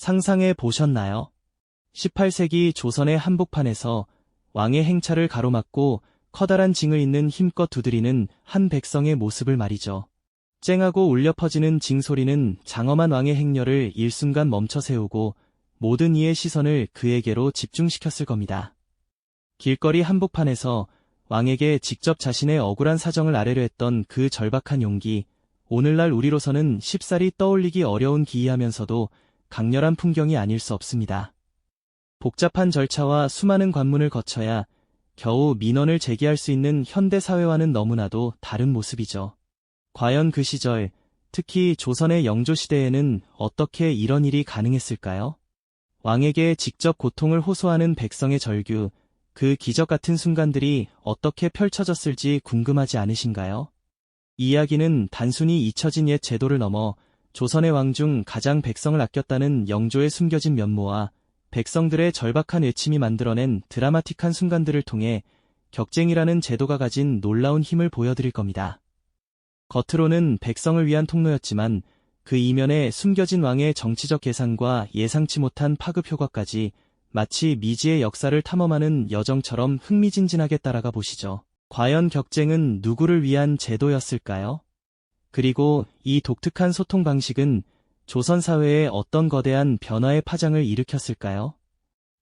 상상해 보셨나요? 18세기 조선의 한복판에서 왕의 행차를 가로막고 커다란 징을 잇는 힘껏 두드리는 한 백성의 모습을 말이죠. 쨍하고 울려 퍼지는 징소리는 장엄한 왕의 행렬을 일순간 멈춰 세우고 모든 이의 시선을 그에게로 집중시켰을 겁니다. 길거리 한복판에서 왕에게 직접 자신의 억울한 사정을 아뢰려 했던 그 절박한 용기, 오늘날 우리로서는 쉽사리 떠올리기 어려운 기이하면서도 강렬한 풍경이 아닐 수 없습니다. 복잡한 절차와 수많은 관문을 거쳐야 겨우 민원을 제기할 수 있는 현대 사회와는 너무나도 다른 모습이죠. 과연 그 시절, 특히 조선의 영조시대에는 어떻게 이런 일이 가능했을까요? 왕에게 직접 고통을 호소하는 백성의 절규, 그 기적 같은 순간들이 어떻게 펼쳐졌을지 궁금하지 않으신가요? 이 이야기는 단순히 잊혀진 옛 제도를 넘어 조선의 왕 중 가장 백성을 아꼈다는 영조의 숨겨진 면모와 백성들의 절박한 외침이 만들어낸 드라마틱한 순간들을 통해 격쟁이라는 제도가 가진 놀라운 힘을 보여드릴 겁니다. 겉으로는 백성을 위한 통로였지만 그 이면에 숨겨진 왕의 정치적 계산과 예상치 못한 파급 효과까지 마치 미지의 역사를 탐험하는 여정처럼 흥미진진하게 따라가 보시죠. 과연 격쟁은 누구를 위한 제도였을까요? 그리고 이 독특한 소통 방식은 조선 사회에 어떤 거대한 변화의 파장을 일으켰을까요?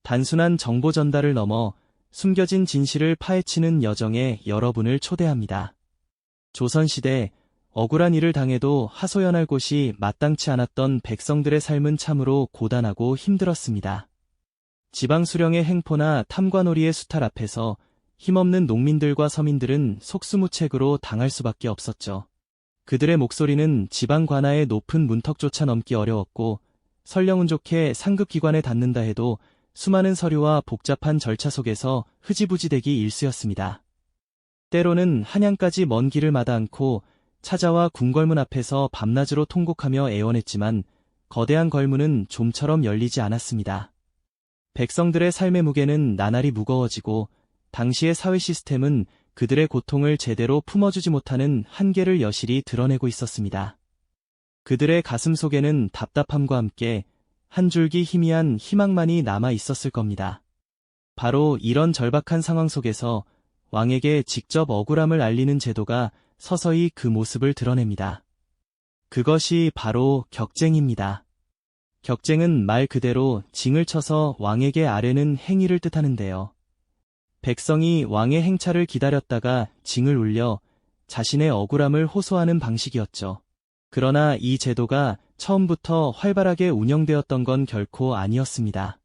단순한 정보 전달을 넘어 숨겨진 진실을 파헤치는 여정에 여러분을 초대합니다. 조선시대, 억울한 일을 당해도 하소연할 곳이 마땅치 않았던 백성들의 삶은 참으로 고단하고 힘들었습니다. 지방 수령의 횡포나 탐관오리의 수탈 앞에서 힘없는 농민들과 서민들은 속수무책으로 당할 수밖에 없었죠. 그들의 목소리는 지방 관아의 높은 문턱조차 넘기 어려웠고 설령 운 좋게 상급기관에 닿는다 해도 수많은 서류와 복잡한 절차 속에서 흐지부지되기 일쑤였습니다. 때로는 한양까지 먼 길을 마다 않고 찾아와 궁궐문 앞에서 밤낮으로 통곡하며 애원했지만 거대한 걸문은 좀처럼 열리지 않았습니다. 백성들의 삶의 무게는 나날이 무거워지고 당시의 사회 시스템은 그들의 고통을 제대로 품어주지 못하는 한계를 여실히 드러내고 있었습니다. 그들의 가슴 속에는 답답함과 함께 한 줄기 희미한 희망만이 남아 있었을 겁니다. 바로 이런 절박한 상황 속에서 왕에게 직접 억울함을 알리는 제도가 서서히 그 모습을 드러냅니다. 그것이 바로 격쟁입니다. 격쟁은 말 그대로 징을 쳐서 왕에게 아뢰는 행위를 뜻하는데요. 백성이 왕의 행차를 기다렸다가 징을 울려 자신의 억울함을 호소하는 방식이었죠. 그러나 이 제도가 처음부터 활발하게 운영되었던 건 결코 아니었습니다.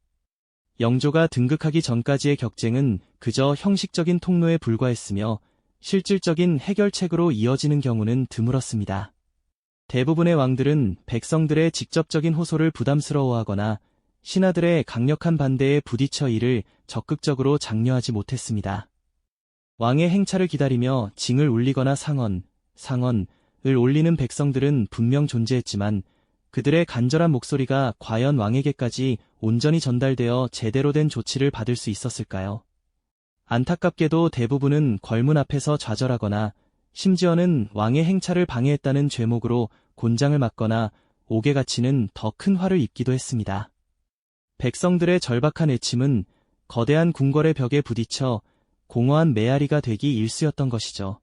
영조가 등극하기 전까지의 격쟁은 그저 형식적인 통로에 불과했으며 실질적인 해결책으로 이어지는 경우는 드물었습니다. 대부분의 왕들은 백성들의 직접적인 호소를 부담스러워하거나 신하들의 강력한 반대에 부딪혀 이를 적극적으로 장려하지 못했습니다. 왕의 행차를 기다리며 징을 울리거나 상언을 올리는 백성들은 분명 존재했지만 그들의 간절한 목소리가 과연 왕에게까지 온전히 전달되어 제대로 된 조치를 받을 수 있었을까요? 안타깝게도 대부분은 걸문 앞에서 좌절하거나 심지어는 왕의 행차를 방해했다는 죄목으로 곤장을 맞거나 옥에 갇히는 더 큰 화를 입기도 했습니다. 백성들의 절박한 애침은 거대한 궁궐의 벽에 부딪혀 공허한 메아리가 되기 일쑤였던 것이죠.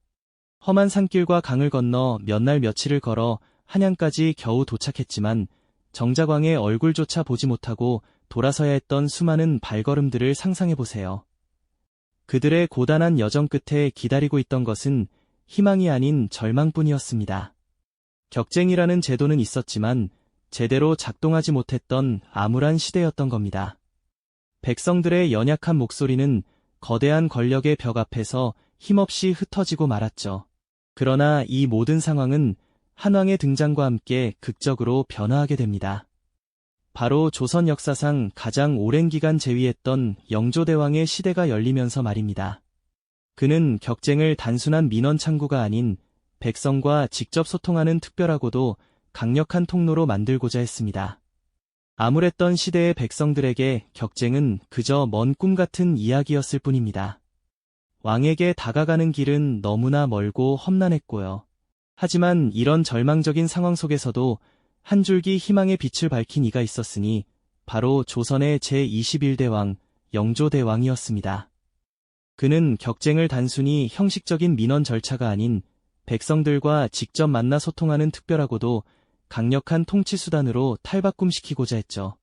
험한 산길과 강을 건너 몇 날 며칠을 걸어 한양까지 겨우 도착했지만 정작 왕의 얼굴조차 보지 못하고 돌아서야 했던 수많은 발걸음들을 상상해보세요. 그들의 고단한 여정 끝에 기다리고 있던 것은 희망이 아닌 절망뿐이었습니다. 격쟁이라는 제도는 있었지만 제대로 작동하지 못했던 암울한 시대였던 겁니다. 백성들의 연약한 목소리는 거대한 권력의 벽 앞에서 힘없이 흩어지고 말았죠. 그러나 이 모든 상황은 한왕의 등장과 함께 극적으로 변화하게 됩니다. 바로 조선 역사상 가장 오랜 기간 재위했던 영조대왕의 시대가 열리면서 말입니다. 그는 격쟁을 단순한 민원 창구가 아닌 백성과 직접 소통하는 특별하고도 강력한 통로로 만들고자 했습니다. 암울했던 시대의 백성들에게 격쟁은 그저 먼 꿈 같은 이야기였을 뿐입니다. 왕에게 다가가는 길은 너무나 멀고 험난했고요. 하지만 이런 절망적인 상황 속에서도 한 줄기 희망의 빛을 밝힌 이가 있었으니 바로 조선의 제21대 왕, 영조대왕이었습니다. 그는 격쟁을 단순히 형식적인 민원 절차가 아닌 백성들과 직접 만나 소통하는 특별하고도 강력한 통치 수단으로 탈바꿈시키고자 했죠.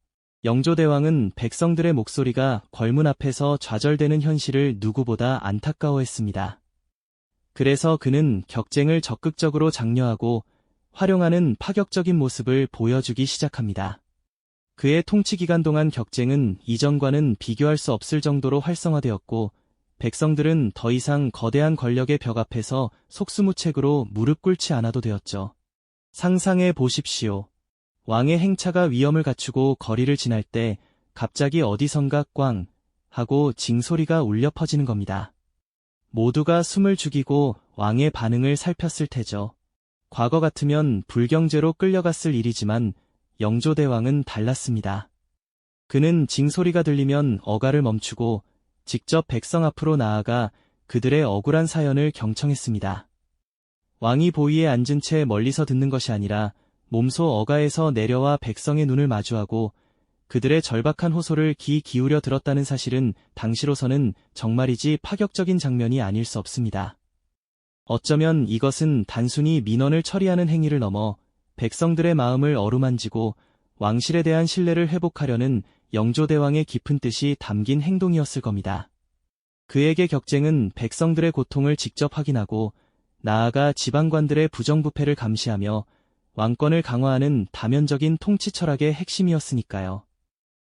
영조대왕은 백성들의 목소리가 궐문 앞에서 좌절되는 현실을 누구보다 안타까워했습니다. 그래서 그는 격쟁을 적극적으로 장려하고 활용하는 파격적인 모습을 보여주기 시작합니다. 그의 통치 기간 동안 격쟁은 이전과는 비교할 수 없을 정도로 활성화되었고, 백성들은 더 이상 거대한 권력의 벽 앞에서 속수무책으로 무릎 꿇지 않아도 되었죠. 상상해 보십시오. 왕의 행차가 위험을 갖추고 거리를 지날 때 갑자기 어디선가 꽝 하고 징소리가 울려 퍼지는 겁니다. 모두가 숨을 죽이고 왕의 반응을 살폈을 테죠. 과거 같으면 불경죄로 끌려갔을 일이지만 영조대왕은 달랐습니다. 그는 징소리가 들리면 어가를 멈추고 직접 백성 앞으로 나아가 그들의 억울한 사연을 경청했습니다. 왕이 보위에 앉은 채 멀리서 듣는 것이 아니라 몸소 어가에서 내려와 백성의 눈을 마주하고 그들의 절박한 호소를 귀 기울여 들었다는 사실은 당시로서는 정말이지 파격적인 장면이 아닐 수 없습니다. 어쩌면 이것은 단순히 민원을 처리하는 행위를 넘어 백성들의 마음을 어루만지고 왕실에 대한 신뢰를 회복하려는 영조대왕의 깊은 뜻이 담긴 행동이었을 겁니다. 그에게 격쟁은 백성들의 고통을 직접 확인하고 나아가 지방관들의 부정부패를 감시하며 왕권을 강화하는 다면적인 통치 철학의 핵심이었으니까요.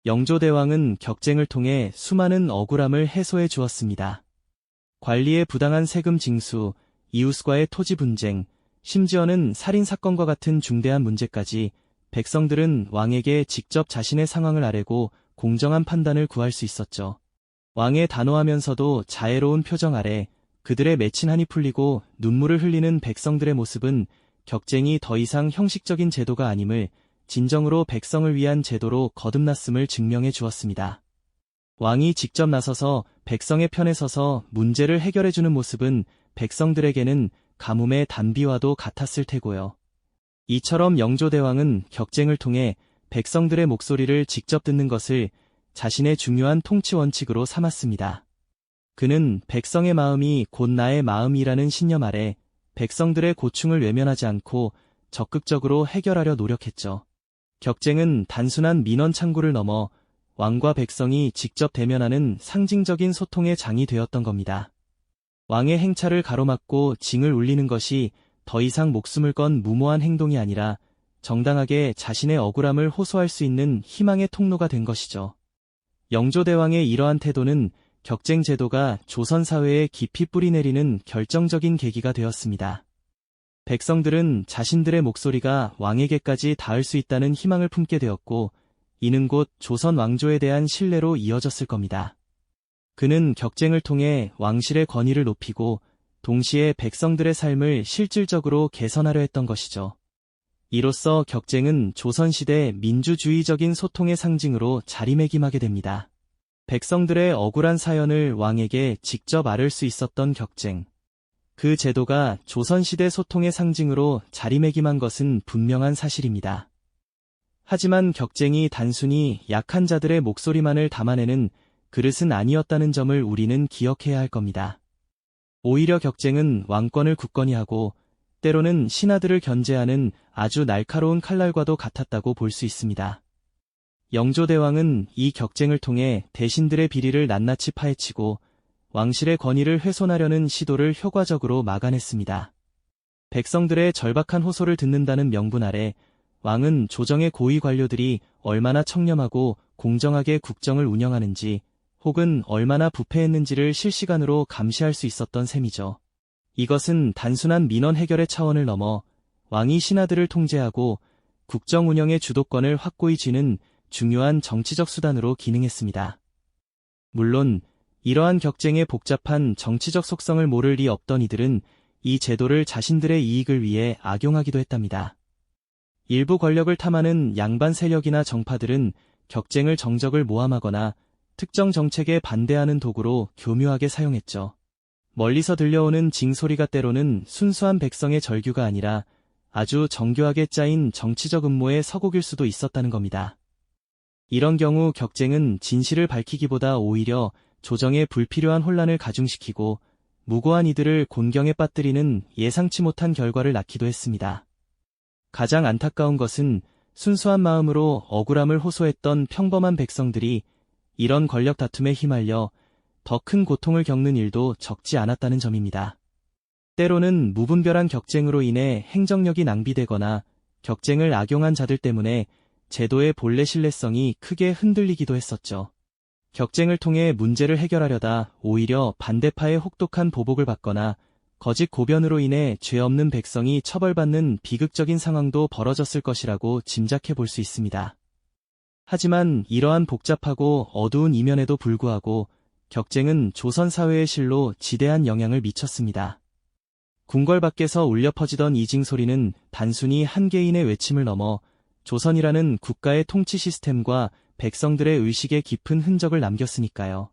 영조대왕은 격쟁을 통해 수많은 억울함을 해소해 주었습니다. 관리의 부당한 세금 징수, 이웃과의 토지 분쟁, 심지어는 살인사건과 같은 중대한 문제까지 백성들은 왕에게 직접 자신의 상황을 아뢰고 공정한 판단을 구할 수 있었죠. 왕의 단호하면서도 자애로운 표정 아래 그들의 맺힌 한이 풀리고 눈물을 흘리는 백성들의 모습은 격쟁이 더 이상 형식적인 제도가 아님을 진정으로 백성을 위한 제도로 거듭났음을 증명해 주었습니다. 왕이 직접 나서서 백성의 편에 서서 문제를 해결해주는 모습은 백성들에게는 가뭄의 단비와도 같았을 테고요. 이처럼 영조대왕은 격쟁을 통해 백성들의 목소리를 직접 듣는 것을 자신의 중요한 통치 원칙으로 삼았습니다. 그는 백성의 마음이 곧 나의 마음이라는 신념 아래 백성들의 고충을 외면하지 않고 적극적으로 해결하려 노력했죠. 격쟁은 단순한 민원 창구를 넘어 왕과 백성이 직접 대면하는 상징적인 소통의 장이 되었던 겁니다. 왕의 행차를 가로막고 징을 울리는 것이 더 이상 목숨을 건 무모한 행동이 아니라 정당하게 자신의 억울함을 호소할 수 있는 희망의 통로가 된 것이죠. 영조대왕의 이러한 태도는 격쟁 제도가 조선 사회에 깊이 뿌리내리는 결정적인 계기가 되었습니다. 백성들은 자신들의 목소리가 왕에게까지 닿을 수 있다는 희망을 품게 되었고, 이는 곧 조선 왕조에 대한 신뢰로 이어졌을 겁니다. 그는 격쟁을 통해 왕실의 권위를 높이고 동시에 백성들의 삶을 실질적으로 개선하려 했던 것이죠. 이로써 격쟁은 조선시대 민주주의적인 소통의 상징으로 자리매김하게 됩니다. 백성들의 억울한 사연을 왕에게 직접 아뢰 수 있었던 격쟁. 그 제도가 조선시대 소통의 상징으로 자리매김한 것은 분명한 사실입니다. 하지만 격쟁이 단순히 약한 자들의 목소리만을 담아내는 그릇은 아니었다는 점을 우리는 기억해야 할 겁니다. 오히려 격쟁은 왕권을 굳건히 하고 때로는 신하들을 견제하는 아주 날카로운 칼날과도 같았다고 볼 수 있습니다. 영조대왕은 이 격쟁을 통해 대신들의 비리를 낱낱이 파헤치고 왕실의 권위를 훼손하려는 시도를 효과적으로 막아냈습니다. 백성들의 절박한 호소를 듣는다는 명분 아래 왕은 조정의 고위 관료들이 얼마나 청렴하고 공정하게 국정을 운영하는지 혹은 얼마나 부패했는지를 실시간으로 감시할 수 있었던 셈이죠. 이것은 단순한 민원 해결의 차원을 넘어 왕이 신하들을 통제하고 국정 운영의 주도권을 확고히 쥐는 중요한 정치적 수단으로 기능했습니다. 물론 이러한 격쟁의 복잡한 정치적 속성을 모를 리 없던 이들은 이 제도를 자신들의 이익을 위해 악용하기도 했답니다. 일부 권력을 탐하는 양반 세력이나 정파들은 격쟁을 정적을 모함하거나 특정 정책에 반대하는 도구로 교묘하게 사용했죠. 멀리서 들려오는 징소리가 때로는 순수한 백성의 절규가 아니라 아주 정교하게 짜인 정치적 음모의 서곡일 수도 있었다는 겁니다. 이런 경우 격쟁은 진실을 밝히기보다 오히려 조정에 불필요한 혼란을 가중시키고 무고한 이들을 곤경에 빠뜨리는 예상치 못한 결과를 낳기도 했습니다. 가장 안타까운 것은 순수한 마음으로 억울함을 호소했던 평범한 백성들이 이런 권력 다툼에 휘말려 더 큰 고통을 겪는 일도 적지 않았다는 점입니다. 때로는 무분별한 격쟁으로 인해 행정력이 낭비되거나 격쟁을 악용한 자들 때문에 제도의 본래 신뢰성이 크게 흔들리기도 했었죠. 격쟁을 통해 문제를 해결하려다 오히려 반대파의 혹독한 보복을 받거나 거짓 고변으로 인해 죄 없는 백성이 처벌받는 비극적인 상황도 벌어졌을 것이라고 짐작해 볼 수 있습니다. 하지만 이러한 복잡하고 어두운 이면에도 불구하고 격쟁은 조선 사회의 실로 지대한 영향을 미쳤습니다. 궁궐 밖에서 울려 퍼지던 이징 소리는 단순히 한 개인의 외침을 넘어 조선이라는 국가의 통치 시스템과 백성들의 의식에 깊은 흔적을 남겼으니까요.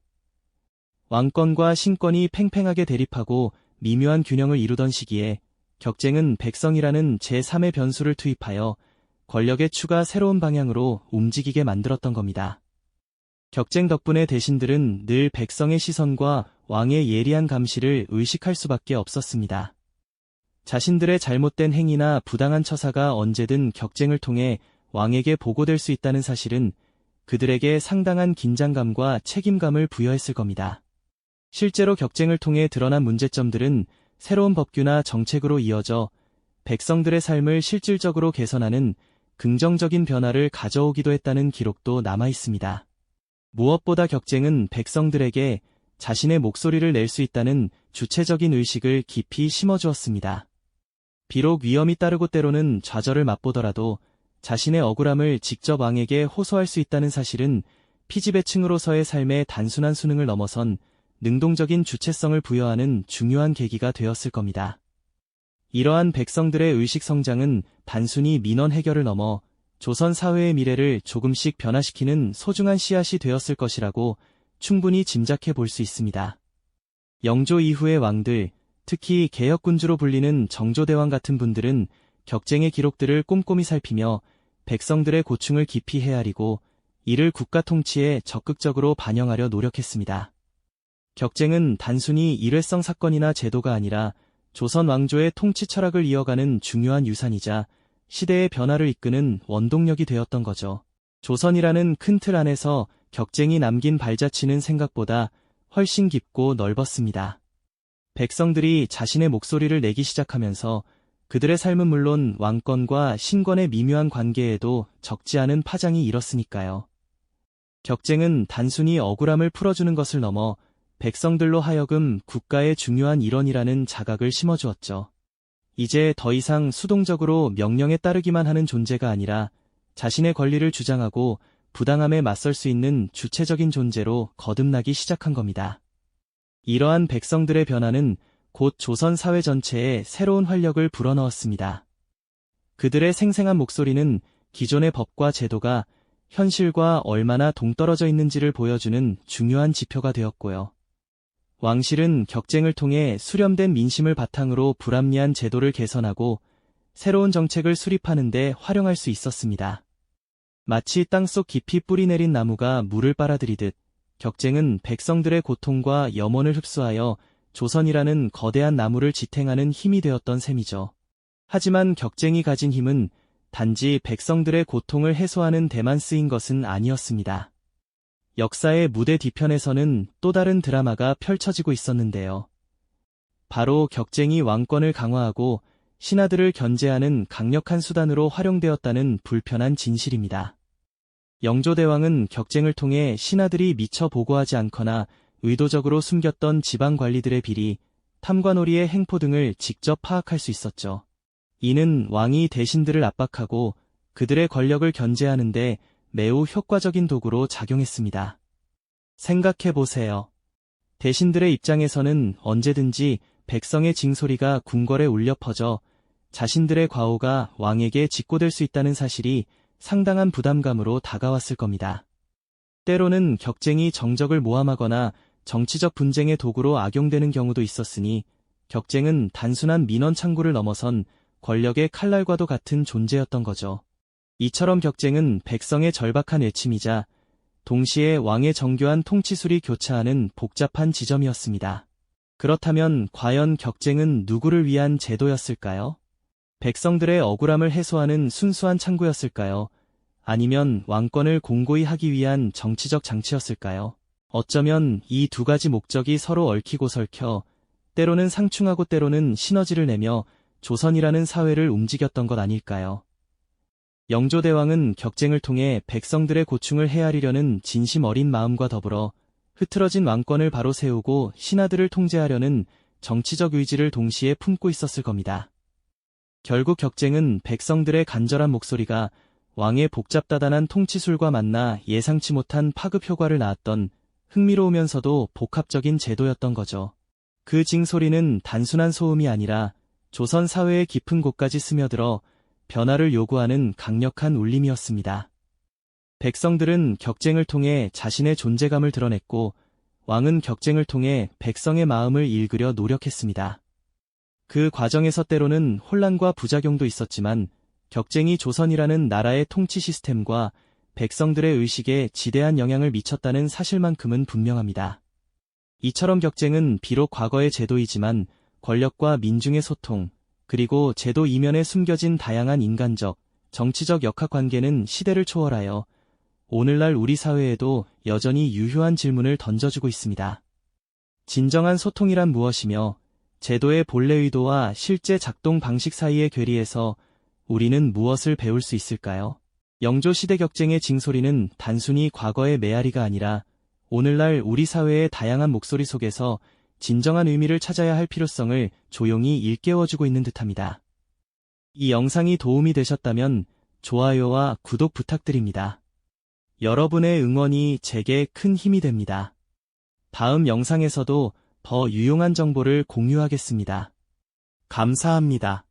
왕권과 신권이 팽팽하게 대립하고 미묘한 균형을 이루던 시기에 격쟁은 백성이라는 제3의 변수를 투입하여 권력의 추가 새로운 방향으로 움직이게 만들었던 겁니다. 격쟁 덕분에 대신들은 늘 백성의 시선과 왕의 예리한 감시를 의식할 수밖에 없었습니다. 자신들의 잘못된 행위나 부당한 처사가 언제든 격쟁을 통해 왕에게 보고될 수 있다는 사실은 그들에게 상당한 긴장감과 책임감을 부여했을 겁니다. 실제로 격쟁을 통해 드러난 문제점들은 새로운 법규나 정책으로 이어져 백성들의 삶을 실질적으로 개선하는 긍정적인 변화를 가져오기도 했다는 기록도 남아 있습니다. 무엇보다 격쟁은 백성들에게 자신의 목소리를 낼 수 있다는 주체적인 의식을 깊이 심어주었습니다. 비록 위험이 따르고 때로는 좌절을 맛보더라도 자신의 억울함을 직접 왕에게 호소할 수 있다는 사실은 피지배층으로서의 삶의 단순한 수능을 넘어선 능동적인 주체성을 부여하는 중요한 계기가 되었을 겁니다. 이러한 백성들의 의식 성장은 단순히 민원 해결을 넘어 조선 사회의 미래를 조금씩 변화시키는 소중한 씨앗이 되었을 것이라고 충분히 짐작해 볼 수 있습니다. 영조 이후의 왕들, 특히 개혁군주로 불리는 정조대왕 같은 분들은 격쟁의 기록들을 꼼꼼히 살피며 백성들의 고충을 깊이 헤아리고 이를 국가 통치에 적극적으로 반영하려 노력했습니다. 격쟁은 단순히 일회성 사건이나 제도가 아니라 조선 왕조의 통치 철학을 이어가는 중요한 유산이자 시대의 변화를 이끄는 원동력이 되었던 거죠. 조선이라는 큰 틀 안에서 격쟁이 남긴 발자취는 생각보다 훨씬 깊고 넓었습니다. 백성들이 자신의 목소리를 내기 시작하면서 그들의 삶은 물론 왕권과 신권의 미묘한 관계에도 적지 않은 파장이 일었으니까요. 격쟁은 단순히 억울함을 풀어주는 것을 넘어 백성들로 하여금 국가의 중요한 일원이라는 자각을 심어주었죠. 이제 더 이상 수동적으로 명령에 따르기만 하는 존재가 아니라 자신의 권리를 주장하고 부당함에 맞설 수 있는 주체적인 존재로 거듭나기 시작한 겁니다. 이러한 백성들의 변화는 곧 조선 사회 전체에 새로운 활력을 불어넣었습니다. 그들의 생생한 목소리는 기존의 법과 제도가 현실과 얼마나 동떨어져 있는지를 보여주는 중요한 지표가 되었고요. 왕실은 격쟁을 통해 수렴된 민심을 바탕으로 불합리한 제도를 개선하고 새로운 정책을 수립하는 데 활용할 수 있었습니다. 마치 땅속 깊이 뿌리 내린 나무가 물을 빨아들이듯 격쟁은 백성들의 고통과 염원을 흡수하여 조선이라는 거대한 나무를 지탱하는 힘이 되었던 셈이죠. 하지만 격쟁이 가진 힘은 단지 백성들의 고통을 해소하는 데만 쓰인 것은 아니었습니다. 역사의 무대 뒤편에서는 또 다른 드라마가 펼쳐지고 있었는데요. 바로 격쟁이 왕권을 강화하고 신하들을 견제하는 강력한 수단으로 활용되었다는 불편한 진실입니다. 영조대왕은 격쟁을 통해 신하들이 미처 보고하지 않거나 의도적으로 숨겼던 지방 관리들의 비리, 탐관오리의 행포 등을 직접 파악할 수 있었죠. 이는 왕이 대신들을 압박하고 그들의 권력을 견제하는 데 매우 효과적인 도구로 작용했습니다. 생각해보세요. 대신들의 입장에서는 언제든지 백성의 징소리가 궁궐에 울려 퍼져 자신들의 과오가 왕에게 직고될 수 있다는 사실이 상당한 부담감으로 다가왔을 겁니다. 때로는 격쟁이 정적을 모함하거나 정치적 분쟁의 도구로 악용되는 경우도 있었으니 격쟁은 단순한 민원 창구를 넘어선 권력의 칼날과도 같은 존재였던 거죠. 이처럼 격쟁은 백성의 절박한 외침이자 동시에 왕의 정교한 통치술이 교차하는 복잡한 지점이었습니다. 그렇다면 과연 격쟁은 누구를 위한 제도였을까요? 백성들의 억울함을 해소하는 순수한 창구였을까요? 아니면 왕권을 공고히 하기 위한 정치적 장치였을까요? 어쩌면 이 두 가지 목적이 서로 얽히고 설켜 때로는 상충하고 때로는 시너지를 내며 조선이라는 사회를 움직였던 것 아닐까요? 영조대왕은 격쟁을 통해 백성들의 고충을 헤아리려는 진심 어린 마음과 더불어 흐트러진 왕권을 바로 세우고 신하들을 통제하려는 정치적 의지를 동시에 품고 있었을 겁니다. 결국 격쟁은 백성들의 간절한 목소리가 왕의 복잡다단한 통치술과 만나 예상치 못한 파급 효과를 낳았던 흥미로우면서도 복합적인 제도였던 거죠. 그 징소리는 단순한 소음이 아니라 조선 사회의 깊은 곳까지 스며들어 변화를 요구하는 강력한 울림이었습니다. 백성들은 격쟁을 통해 자신의 존재감을 드러냈고 왕은 격쟁을 통해 백성의 마음을 읽으려 노력했습니다. 그 과정에서 때로는 혼란과 부작용도 있었지만 격쟁이 조선이라는 나라의 통치 시스템과 백성들의 의식에 지대한 영향을 미쳤다는 사실만큼은 분명합니다. 이처럼 격쟁은 비록 과거의 제도이지만 권력과 민중의 소통, 그리고 제도 이면에 숨겨진 다양한 인간적, 정치적 역학관계는 시대를 초월하여 오늘날 우리 사회에도 여전히 유효한 질문을 던져주고 있습니다. 진정한 소통이란 무엇이며 제도의 본래 의도와 실제 작동 방식 사이의 괴리에서 우리는 무엇을 배울 수 있을까요? 영조시대 격쟁의 징소리는 단순히 과거의 메아리가 아니라 오늘날 우리 사회의 다양한 목소리 속에서 진정한 의미를 찾아야 할 필요성을 조용히 일깨워주고 있는 듯합니다. 이 영상이 도움이 되셨다면 좋아요와 구독 부탁드립니다. 여러분의 응원이 제게 큰 힘이 됩니다. 다음 영상에서도 더 유용한 정보를 공유하겠습니다. 감사합니다.